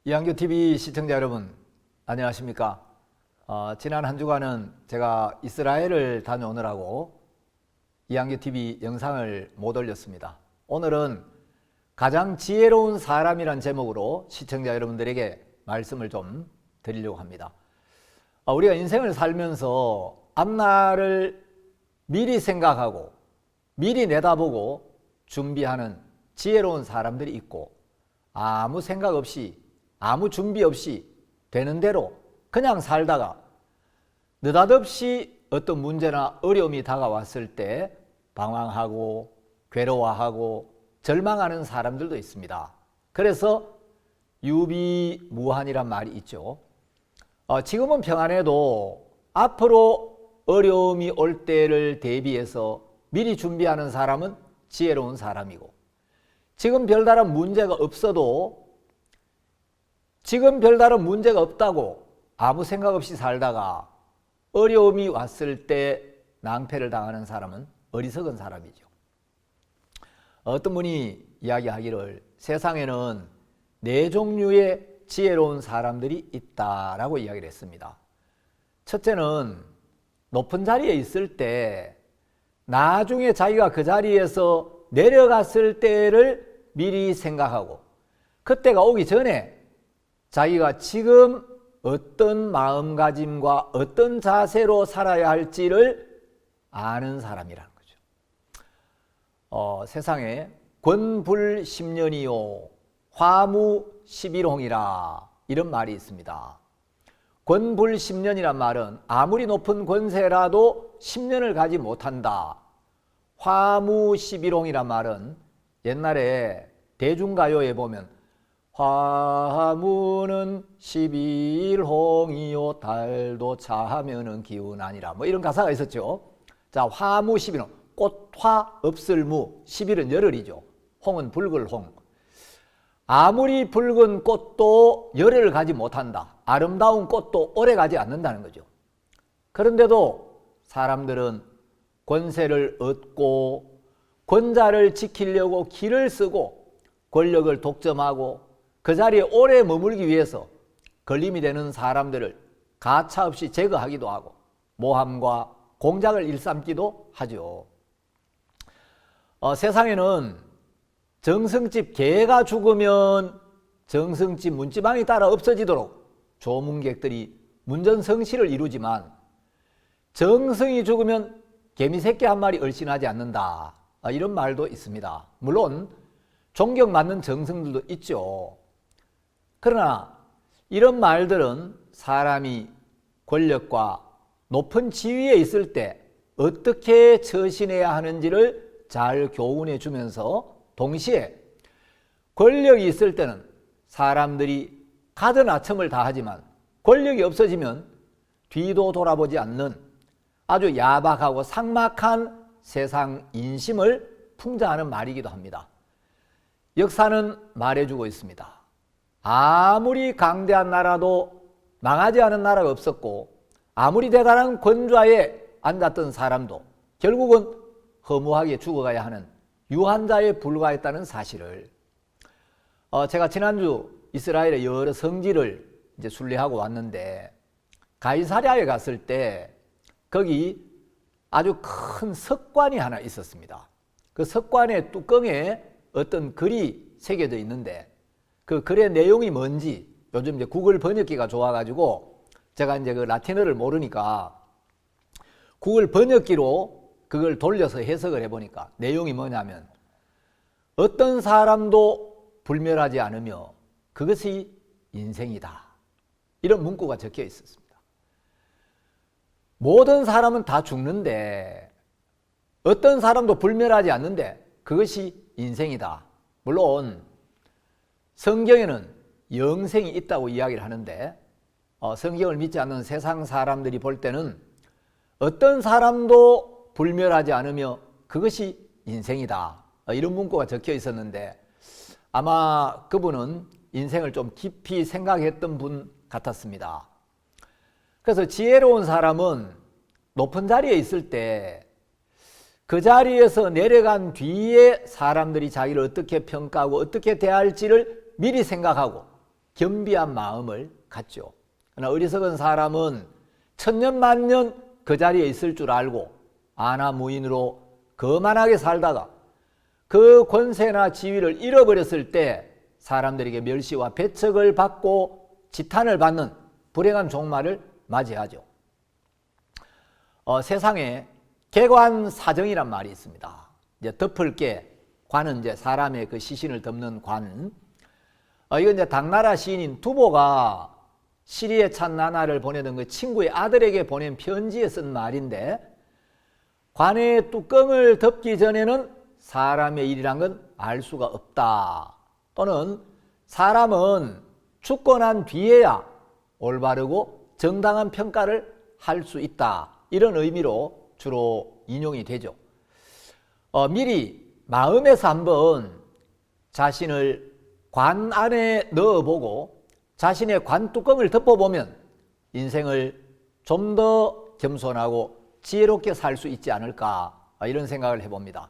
이한교TV 시청자 여러분 안녕하십니까? 지난 한 주간은 제가 이스라엘을 다녀오느라고 이한교TV 영상을 못 올렸습니다. 오늘은 가장 지혜로운 사람이란 제목으로 시청자 여러분들에게 말씀을 좀 드리려고 합니다. 우리가 인생을 살면서 앞날을 미리 생각하고 미리 내다보고 준비하는 지혜로운 사람들이 있고, 아무 생각 없이 아무 준비 없이 되는 대로 그냥 살다가 느닷없이 어떤 문제나 어려움이 다가왔을 때 방황하고 괴로워하고 절망하는 사람들도 있습니다. 그래서 유비무환이란 말이 있죠. 지금은 평안해도 앞으로 어려움이 올 때를 대비해서 미리 준비하는 사람은 지혜로운 사람이고, 지금 별다른 문제가 없어도 지금 별다른 문제가 없다고 아무 생각 없이 살다가 어려움이 왔을 때 낭패를 당하는 사람은 어리석은 사람이죠. 어떤 분이 이야기하기를 세상에는 네 종류의 지혜로운 사람들이 있다라고 이야기를 했습니다. 첫째는 높은 자리에 있을 때 나중에 자기가 그 자리에서 내려갔을 때를 미리 생각하고, 그때가 오기 전에 자기가 지금 어떤 마음가짐과 어떤 자세로 살아야 할지를 아는 사람이라는 거죠. 세상에 권불10년이요 화무11홍이라 이런 말이 있습니다. 권불10년이란 말은 아무리 높은 권세라도 10년을 가지 못한다. 화무11홍이란 말은 옛날에 대중가요에 보면 화무는 11홍이요 달도 차하면은 기운 아니라 뭐 이런 가사가 있었죠. 자, 화무 11홍, 꽃화 없을무, 11은 열흘이죠. 홍은 붉을 홍. 아무리 붉은 꽃도 열흘을 가지 못한다. 아름다운 꽃도 오래 가지 않는다는 거죠. 그런데도 사람들은 권세를 얻고 권자를 지키려고 기를 쓰고 권력을 독점하고 그 자리에 오래 머물기 위해서 걸림이 되는 사람들을 가차없이 제거하기도 하고 모함과 공작을 일삼기도 하죠. 세상에는 정승집 개가 죽으면 정승집 문지방이 따라 없어지도록 조문객들이 문전성시를 이루지만, 정승이 죽으면 개미새끼 한 마리 얼씬하지 않는다, 이런 말도 있습니다. 물론 존경받는 정승들도 있죠. 그러나 이런 말들은 사람이 권력과 높은 지위에 있을 때 어떻게 처신해야 하는지를 잘 교훈해 주면서, 동시에 권력이 있을 때는 사람들이 가든 아첨을 다하지만 권력이 없어지면 뒤도 돌아보지 않는 아주 야박하고 삭막한 세상 인심을 풍자하는 말이기도 합니다. 역사는 말해주고 있습니다. 아무리 강대한 나라도 망하지 않은 나라가 없었고, 아무리 대단한 권좌에 앉았던 사람도 결국은 허무하게 죽어가야 하는 유한자에 불과했다는 사실을, 제가 지난주 이스라엘의 여러 성지를 이제 순례하고 왔는데, 가이사랴에 갔을 때 거기 아주 큰 석관이 하나 있었습니다. 그 석관의 뚜껑에 어떤 글이 새겨져 있는데, 그 글의 내용이 뭔지 요즘 이제 구글 번역기가 좋아가지고 제가 이제 그 라틴어를 모르니까 구글 번역기로 그걸 돌려서 해석을 해보니까 내용이 뭐냐면, 어떤 사람도 불멸하지 않으며 그것이 인생이다, 이런 문구가 적혀 있었습니다. 모든 사람은 다 죽는데 어떤 사람도 불멸하지 않는데 그것이 인생이다. 물론 성경에는 영생이 있다고 이야기를 하는데, 성경을 믿지 않는 세상 사람들이 볼 때는 어떤 사람도 불멸하지 않으며 그것이 인생이다, 이런 문구가 적혀 있었는데, 아마 그분은 인생을 좀 깊이 생각했던 분 같았습니다. 그래서 지혜로운 사람은 높은 자리에 있을 때 그 자리에서 내려간 뒤에 사람들이 자기를 어떻게 평가하고 어떻게 대할지를 미리 생각하고 겸비한 마음을 갖죠. 그러나 어리석은 사람은 천년만년 그 자리에 있을 줄 알고 아나무인으로 거만하게 살다가 그 권세나 지위를 잃어버렸을 때 사람들에게 멸시와 배척을 받고 지탄을 받는 불행한 종말을 맞이하죠. 세상에 개관사정이란 말이 있습니다. 이제 덮을 게, 관은 이제 사람의 그 시신을 덮는 관. 이건 이제 당나라 시인인 두보가 시리에 찬 나날을 보내던 그 친구의 아들에게 보낸 편지에 쓴 말인데, 관의 뚜껑을 덮기 전에는 사람의 일이란 건 알 수가 없다. 또는 사람은 죽고 난 뒤에야 올바르고 정당한 평가를 할 수 있다. 이런 의미로 주로 인용이 되죠. 미리 마음에서 한번 자신을 관 안에 넣어보고 자신의 관 뚜껑을 덮어보면 인생을 좀 더 겸손하고 지혜롭게 살 수 있지 않을까, 이런 생각을 해봅니다.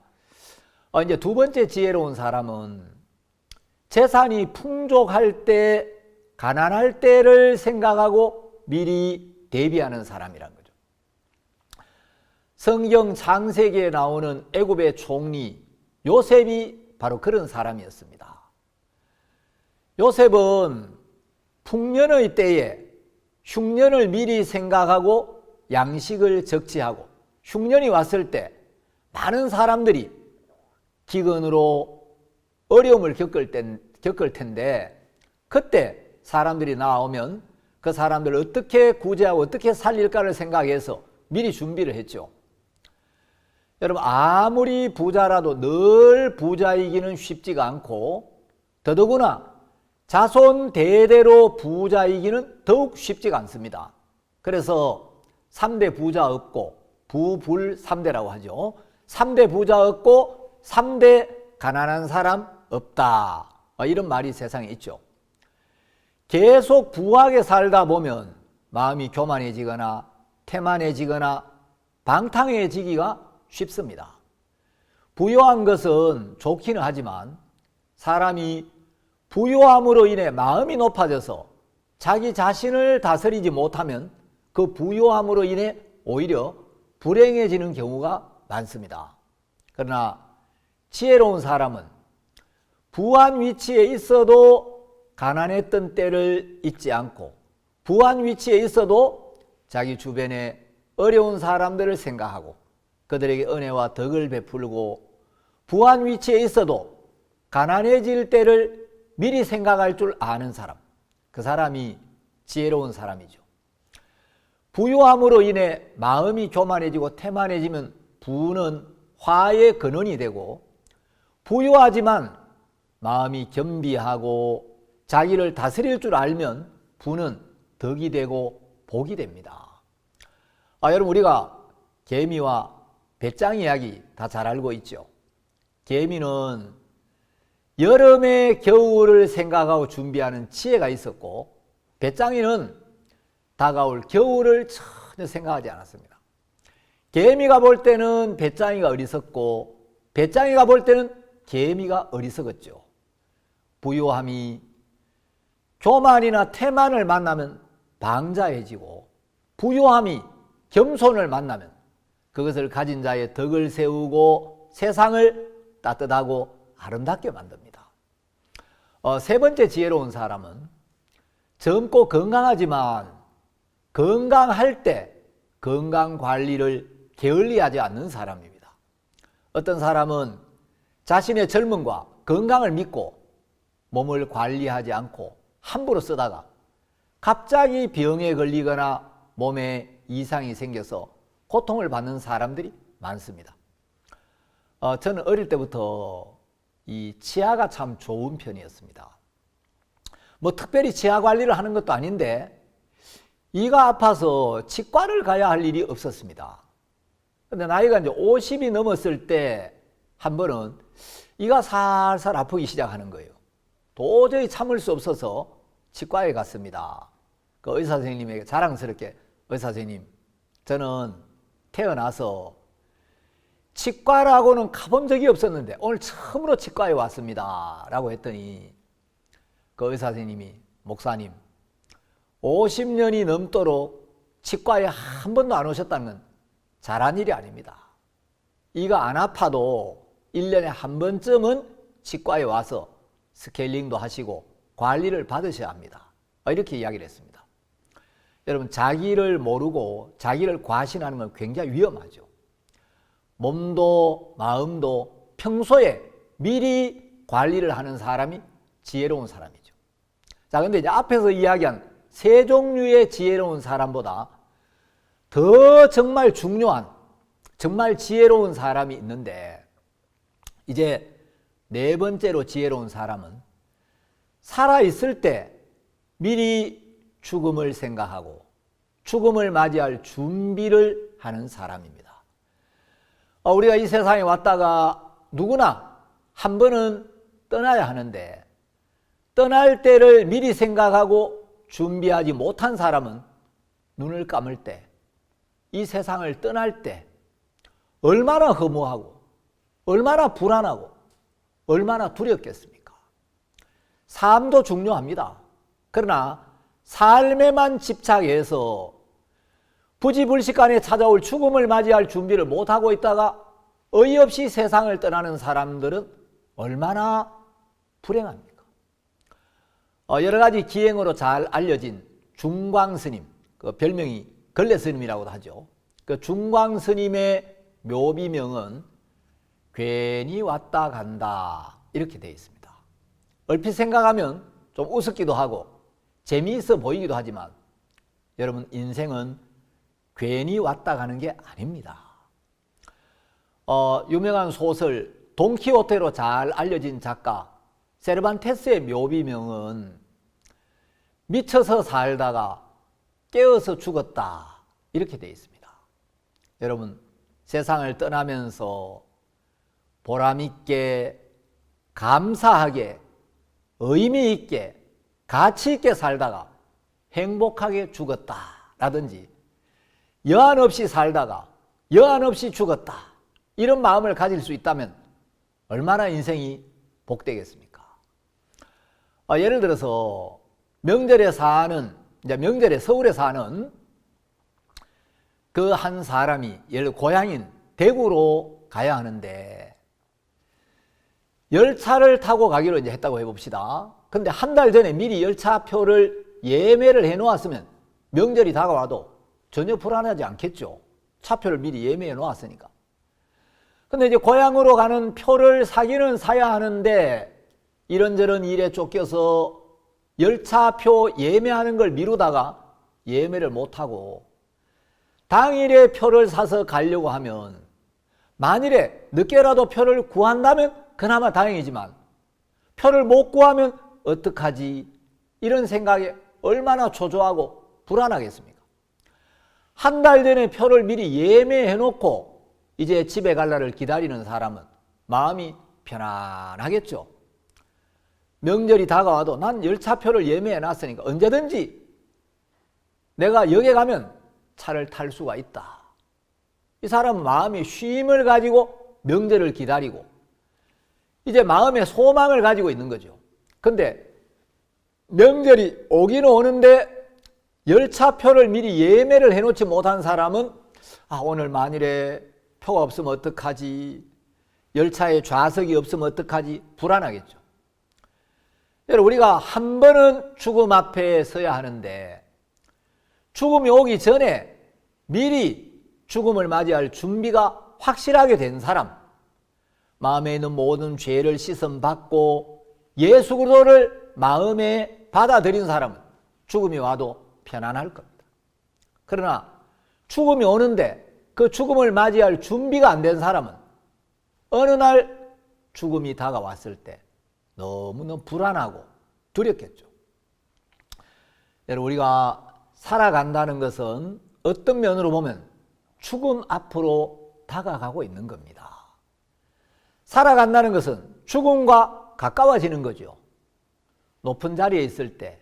이제 두 번째 지혜로운 사람은 재산이 풍족할 때, 가난할 때를 생각하고 미리 대비하는 사람이란 거죠. 성경 창세기에 나오는 애굽의 총리 요셉이 바로 그런 사람이었습니다. 요셉은 풍년의 때에 흉년을 미리 생각하고 양식을 적치하고, 흉년이 왔을 때 많은 사람들이 기근으로 어려움을 겪을 텐데, 그때 사람들이 나오면 그 사람들을 어떻게 구제하고 어떻게 살릴까를 생각해서 미리 준비를 했죠. 여러분, 아무리 부자라도 늘 부자이기는 쉽지가 않고, 더더구나 자손 대대로 부자이기는 더욱 쉽지가 않습니다. 그래서 3대 부자 없고 부불 3대라고 하죠. 3대 부자 없고 3대 가난한 사람 없다, 이런 말이 세상에 있죠. 계속 부하게 살다 보면 마음이 교만해지거나 태만해지거나 방탕해지기가 쉽습니다. 부유한 것은 좋기는 하지만 사람이 부유함으로 인해 마음이 높아져서 자기 자신을 다스리지 못하면 그 부유함으로 인해 오히려 불행해지는 경우가 많습니다. 그러나 지혜로운 사람은 부한 위치에 있어도 가난했던 때를 잊지 않고, 부한 위치에 있어도 자기 주변에 어려운 사람들을 생각하고 그들에게 은혜와 덕을 베풀고, 부한 위치에 있어도 가난해질 때를 미리 생각할 줄 아는 사람, 그 사람이 지혜로운 사람이죠. 부유함으로 인해 마음이 교만해지고 태만해지면 부는 화의 근원이 되고, 부유하지만 마음이 겸비하고 자기를 다스릴 줄 알면 부는 덕이 되고 복이 됩니다. 여러분, 우리가 개미와 배짱 이야기 다 잘 알고 있죠. 개미는 여름에 겨울을 생각하고 준비하는 지혜가 있었고, 배짱이는 다가올 겨울을 전혀 생각하지 않았습니다. 개미가 볼 때는 배짱이가 어리석고, 배짱이가 볼 때는 개미가 어리석었죠. 부유함이 교만이나 태만을 만나면 방자해지고, 부유함이 겸손을 만나면 그것을 가진 자의 덕을 세우고 세상을 따뜻하고 아름답게 만듭니다. 세 번째 지혜로운 사람은 젊고 건강하지만 건강할 때 건강관리를 게을리하지 않는 사람입니다. 어떤 사람은 자신의 젊음과 건강을 믿고 몸을 관리하지 않고 함부로 쓰다가 갑자기 병에 걸리거나 몸에 이상이 생겨서 고통을 받는 사람들이 많습니다. 저는 어릴 때부터 이 치아가 참 좋은 편이었습니다. 뭐 특별히 치아 관리를 하는 것도 아닌데 이가 아파서 치과를 가야 할 일이 없었습니다. 근데 나이가 이제 50이 넘었을 때 한 번은 이가 살살 아프기 시작하는 거예요. 도저히 참을 수 없어서 치과에 갔습니다. 그 의사 선생님에게 자랑스럽게, 의사 선생님, 저는 태어나서 치과라고는 가본 적이 없었는데 오늘 처음으로 치과에 왔습니다 라고 했더니 그 의사 선생님이 목사님, 50년이 넘도록 치과에 한 번도 안 오셨다는 건 잘한 일이 아닙니다. 이가 안 아파도 1년에 한 번쯤은 치과에 와서 스케일링도 하시고 관리를 받으셔야 합니다. 이렇게 이야기를 했습니다. 여러분, 자기를 모르고 자기를 과신하는 건 굉장히 위험하죠. 몸도 마음도 평소에 미리 관리를 하는 사람이 지혜로운 사람이죠. 자, 근데 이제 앞에서 이야기한 세 종류의 지혜로운 사람보다 더 정말 중요한, 정말 지혜로운 사람이 있는데, 이제 네 번째로 지혜로운 사람은 살아있을 때 미리 죽음을 생각하고 죽음을 맞이할 준비를 하는 사람입니다. 우리가 이 세상에 왔다가 누구나 한 번은 떠나야 하는데, 떠날 때를 미리 생각하고 준비하지 못한 사람은 눈을 감을 때, 이 세상을 떠날 때 얼마나 허무하고 얼마나 불안하고 얼마나 두렵겠습니까? 삶도 중요합니다. 그러나 삶에만 집착해서 부지불식간에 찾아올 죽음을 맞이할 준비를 못하고 있다가 어이없이 세상을 떠나는 사람들은 얼마나 불행합니까? 여러 가지 기행으로 잘 알려진 중광스님, 그 별명이 걸레스님이라고도 하죠. 그 중광스님의 묘비명은 괜히 왔다 간다 이렇게 되어 있습니다. 얼핏 생각하면 좀 우습기도 하고 재미있어 보이기도 하지만, 여러분, 인생은 괜히 왔다 가는 게 아닙니다. 유명한 소설 돈키호테로 잘 알려진 작가 세르반테스의 묘비명은 미쳐서 살다가 깨어서 죽었다 이렇게 되어 있습니다. 여러분, 세상을 떠나면서 보람있게, 감사하게, 의미있게, 가치있게 살다가 행복하게 죽었다라든지, 여한 없이 살다가 여한 없이 죽었다, 이런 마음을 가질 수 있다면 얼마나 인생이 복되겠습니까? 예를 들어서 명절에 서울에 사는 그 한 사람이 예를 들어 고향인 대구로 가야 하는데 열차를 타고 가기로 이제 했다고 해봅시다. 근데 한 달 전에 미리 열차표를 예매를 해 놓았으면 명절이 다가와도 전혀 불안하지 않겠죠. 차표를 미리 예매해 놓았으니까. 근데 이제 고향으로 가는 표를 사기는 사야 하는데 이런저런 일에 쫓겨서 열차표 예매하는 걸 미루다가 예매를 못하고 당일에 표를 사서 가려고 하면, 만일에 늦게라도 표를 구한다면 그나마 다행이지만 표를 못 구하면 어떡하지, 이런 생각에 얼마나 초조하고 불안하겠습니까? 한 달 전에 표를 미리 예매해 놓고 이제 집에 갈 날을 기다리는 사람은 마음이 편안하겠죠. 명절이 다가와도 난 열차표를 예매해 놨으니까 언제든지 내가 역에 가면 차를 탈 수가 있다. 이 사람은 마음이 쉼을 가지고 명절을 기다리고 이제 마음의 소망을 가지고 있는 거죠. 근데 명절이 오기는 오는데 열차표를 미리 예매를 해놓지 못한 사람은 오늘 만일에 표가 없으면 어떡하지, 열차에 좌석이 없으면 어떡하지, 불안하겠죠. 여러분, 우리가 한 번은 죽음 앞에 서야 하는데 죽음이 오기 전에 미리 죽음을 맞이할 준비가 확실하게 된 사람, 마음에 있는 모든 죄를 씻음받고 예수 그리스도를 마음에 받아들인 사람은 죽음이 와도 편안할 겁니다. 그러나 죽음이 오는데 그 죽음을 맞이할 준비가 안 된 사람은 어느 날 죽음이 다가왔을 때 너무너무 불안하고 두렵겠죠. 여러분, 우리가 살아간다는 것은 어떤 면으로 보면 죽음 앞으로 다가가고 있는 겁니다. 살아간다는 것은 죽음과 가까워지는 거죠. 높은 자리에 있을 때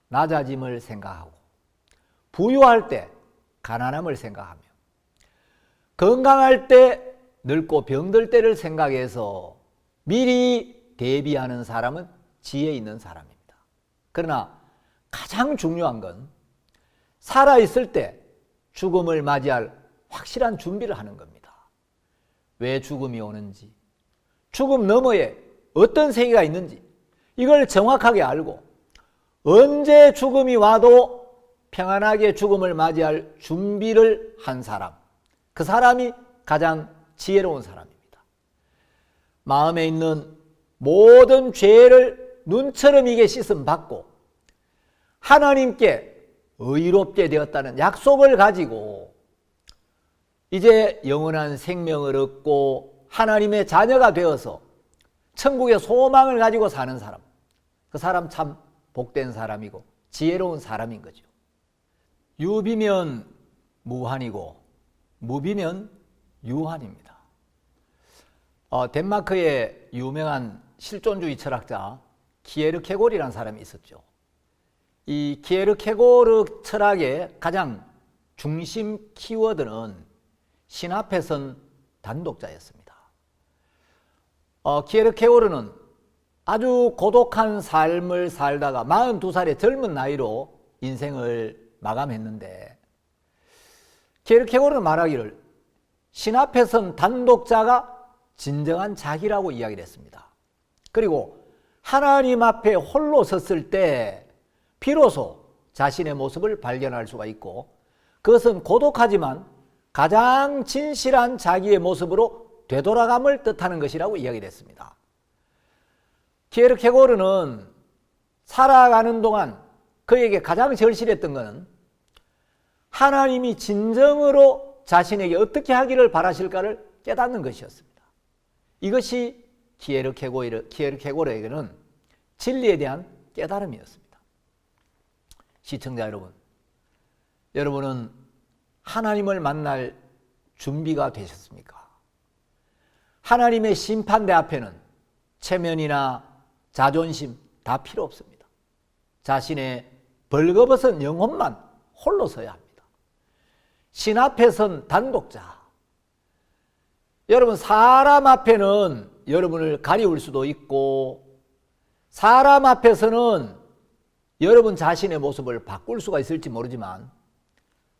낮아짐을 생각하고, 부유할 때 가난함을 생각하며, 건강할 때 늙고 병들 때를 생각해서 미리 대비하는 사람은 지혜 있는 사람입니다. 그러나 가장 중요한 건 살아있을 때 죽음을 맞이할 확실한 준비를 하는 겁니다. 왜 죽음이 오는지, 죽음 너머에 어떤 세계가 있는지 이걸 정확하게 알고 언제 죽음이 와도 평안하게 죽음을 맞이할 준비를 한 사람, 그 사람이 가장 지혜로운 사람입니다. 마음에 있는 모든 죄를 눈처럼 이게 씻음 받고 하나님께 의롭게 되었다는 약속을 가지고 이제 영원한 생명을 얻고 하나님의 자녀가 되어서 천국의 소망을 가지고 사는 사람, 그 사람 참 복된 사람이고 지혜로운 사람인 거죠. 유비면 무한이고 무비면 유한입니다. 덴마크의 유명한 실존주의 철학자 키에르케고르라는 사람이 있었죠. 이 키에르케고르 철학의 가장 중심 키워드는 신 앞에 선 단독자였습니다. 키에르케고르는 아주 고독한 삶을 살다가 42살의 젊은 나이로 인생을 마감했는데, 키에르케고르는 말하기를 신 앞에 선 단독자가 진정한 자기라고 이야기를 했습니다. 그리고 하나님 앞에 홀로 섰을 때 비로소 자신의 모습을 발견할 수가 있고, 그것은 고독하지만 가장 진실한 자기의 모습으로 되돌아감을 뜻하는 것이라고 이야기를 했습니다. 키에르케고르는 살아가는 동안 그에게 가장 절실했던 것은 하나님이 진정으로 자신에게 어떻게 하기를 바라실까를 깨닫는 것이었습니다. 이것이 키에르케고르에게는 진리에 대한 깨달음이었습니다. 시청자 여러분, 여러분은 하나님을 만날 준비가 되셨습니까? 하나님의 심판대 앞에는 체면이나 자존심 다 필요 없습니다. 자신의 벌거벗은 영혼만 홀로 서야 합니다. 신 앞에 선 단독자. 여러분, 사람 앞에는 여러분을 가리울 수도 있고, 사람 앞에서는 여러분 자신의 모습을 바꿀 수가 있을지 모르지만,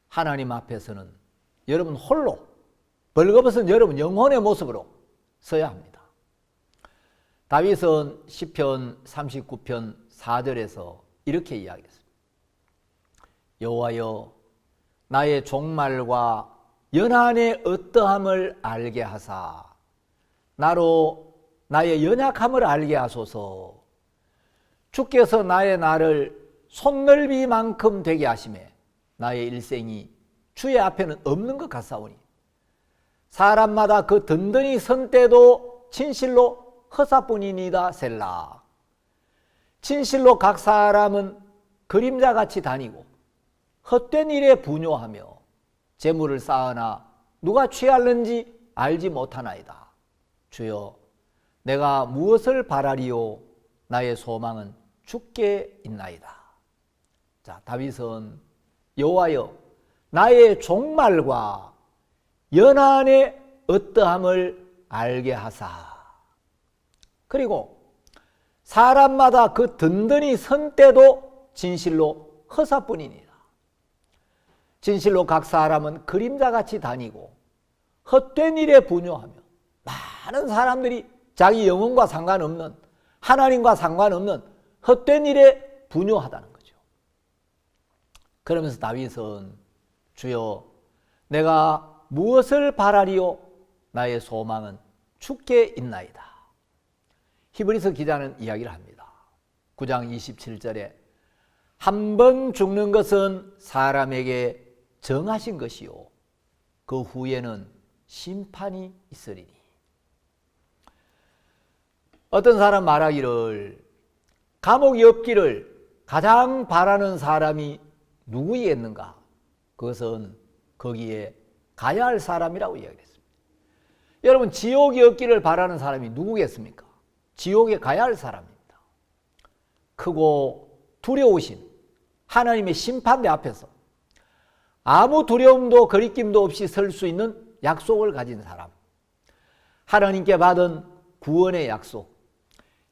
하나님 앞에서는 여러분 홀로 벌거벗은 여러분 영혼의 모습으로 서야 합니다. 다윗은 시편 39편 4절에서 이렇게 이야기했습니다. 여호와여, 나의 종말과 연한의 어떠함을 알게 하사 나로 나의 연약함을 알게 하소서. 주께서 나의 날을 손넓이만큼 되게 하시매 나의 일생이 주의 앞에는 없는 것 같사오니 사람마다 그 든든히 선 때도 진실로 허사뿐이니다 셀라. 진실로 각 사람은 그림자같이 다니고 헛된 일에 분요하며 재물을 쌓으나 누가 취할는지 알지 못하나이다. 주여, 내가 무엇을 바라리요? 나의 소망은 주께 있나이다. 자, 다윗은 여호와여, 나의 종말과 연한의 어떠함을 알게 하사. 그리고 사람마다 그 든든히 선 때도 진실로 허사뿐이니라. 진실로 각 사람은 그림자같이 다니고 헛된 일에 분요하며, 많은 사람들이 자기 영혼과 상관없는, 하나님과 상관없는 헛된 일에 분요하다는 거죠. 그러면서 다윗은 주여, 내가 무엇을 바라리요? 나의 소망은 주께 있나이다. 히브리서 기자는 이야기를 합니다. 9장 27절에 한 번 죽는 것은 사람에게 정하신 것이요 그 후에는 심판이 있으리니. 어떤 사람 말하기를 감옥이 없기를 가장 바라는 사람이 누구이겠는가? 그것은 거기에 가야 할 사람이라고 이야기했습니다. 여러분, 지옥이 없기를 바라는 사람이 누구겠습니까? 지옥에 가야 할 사람입니다. 크고 두려우신 하나님의 심판대 앞에서 아무 두려움도 거리낌도 없이 설 수 있는 약속을 가진 사람, 하나님께 받은 구원의 약속,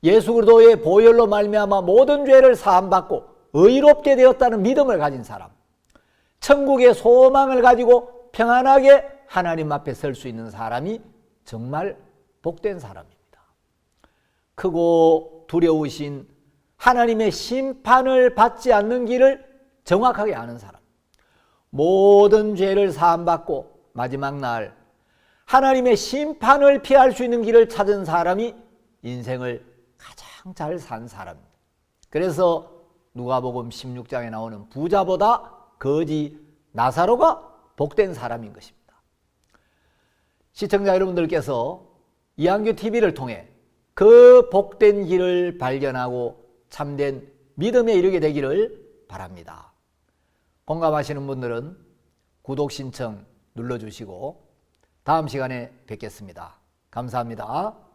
예수 그리스도의 보혈로 말미암아 모든 죄를 사함받고 의롭게 되었다는 믿음을 가진 사람, 천국의 소망을 가지고 평안하게 하나님 앞에 설 수 있는 사람이 정말 복된 사람입니다. 크고 두려우신 하나님의 심판을 받지 않는 길을 정확하게 아는 사람, 모든 죄를 사함받고 마지막 날 하나님의 심판을 피할 수 있는 길을 찾은 사람이 인생을 가장 잘 산 사람입니다. 그래서 누가복음 16장에 나오는 부자보다 거지 나사로가 복된 사람인 것입니다. 시청자 여러분들께서 이한규 TV를 통해 그 복된 길을 발견하고 참된 믿음에 이르게 되기를 바랍니다. 공감하시는 분들은 구독 신청 눌러주시고 다음 시간에 뵙겠습니다. 감사합니다.